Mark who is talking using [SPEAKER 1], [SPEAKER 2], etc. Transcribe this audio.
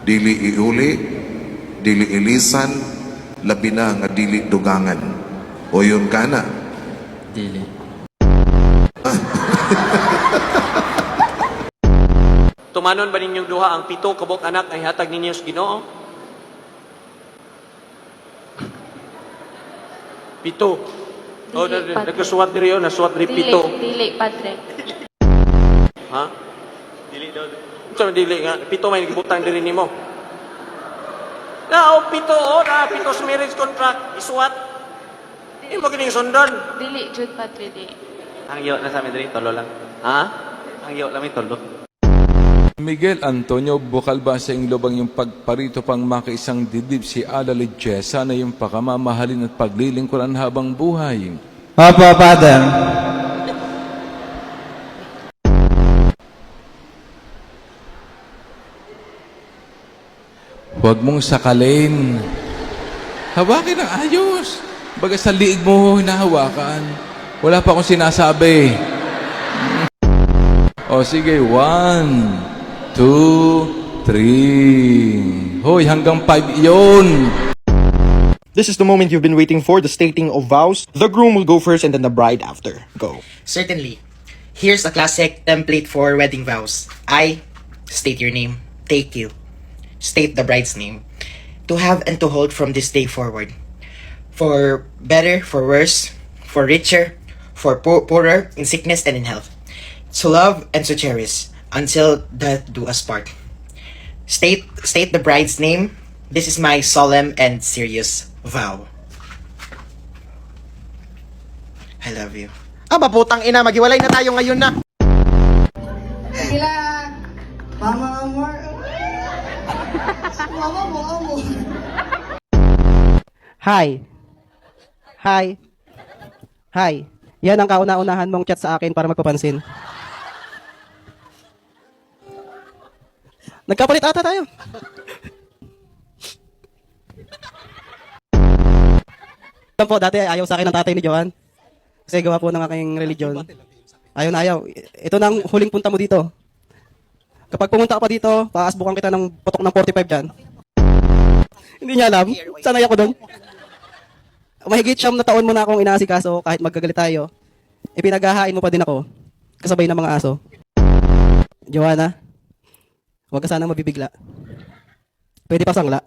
[SPEAKER 1] Dili iuli, dili ilisan, labi na nga dili dugangan. O yun ka na.
[SPEAKER 2] Dili.
[SPEAKER 3] Tumanon ba ninyong duha ang 7 kabok anak ay hatag ninyo sa Ginoo? 7. Oh,
[SPEAKER 4] Dili, Padre.
[SPEAKER 3] nagkasuwat diri yun, nasuwat diri 7.
[SPEAKER 4] Dili, Padre.
[SPEAKER 3] Ha? Dili daw. Unsa man dili nga 7 may gibutang diri nimo. Na 7 na 7 sa marriage contract isuwat. Imo kining sundan.
[SPEAKER 4] Dili, Jud, Padre, di.
[SPEAKER 3] Ang iyo na sa amin diri tolo lang. Ha? Ang iyo lang tolo.
[SPEAKER 5] Miguel Antonio, bukal ba sa iyong lubang yung pagparito pang makaisang dibdib si Ala Lichesa na yung pakamamahalin at paglilingkuran habang buhay?
[SPEAKER 6] Opo, Father.
[SPEAKER 5] Huwag mong sakalin. Hawakin ang ayos. Baga sa liig mo hinahawakan. Wala pa akong sinasabi. O sige, 1, 2, 3. Hoy, hanggang 5 yun.
[SPEAKER 7] This is the moment you've been waiting for, the stating of vows. The groom will go first and then the bride after. Go.
[SPEAKER 8] Certainly. Here's a classic template for wedding vows. I state your name. Take you. State the bride's name. To have and to hold from this day forward. For better, for worse, for richer, for poorer, in sickness and in health. To love and to cherish until death do us part. State the bride's name. This is my solemn and serious vow. I love you.
[SPEAKER 7] Aba, putang ina, maghiwalay na tayo ngayon na.
[SPEAKER 9] Sila, Mama Amor. Mama mo, amo.
[SPEAKER 10] Hi. Hi. Hi. Yan ang kauna-unahan mong chat sa akin para magpapansin. Nagkapalit ata tayo. Alam po, dati ayaw sa akin ng tatay ni Joan. Kasi gawa po ng aking religion. Ayaw na ayaw. Ito na ang huling punta mo dito. Kapag pumunta ka pa dito, paasbukan kita ng putok ng 45 dyan. Hindi niya alam. Sanay ako doon. Mahigit 9 na taon mo na akong inaasikaso kahit magkagalit tayo. Ipinaghahain mo pa din ako. Kasabay ng mga aso. Joanna, huwag ka sana mabibigla. Pwede pa sangla.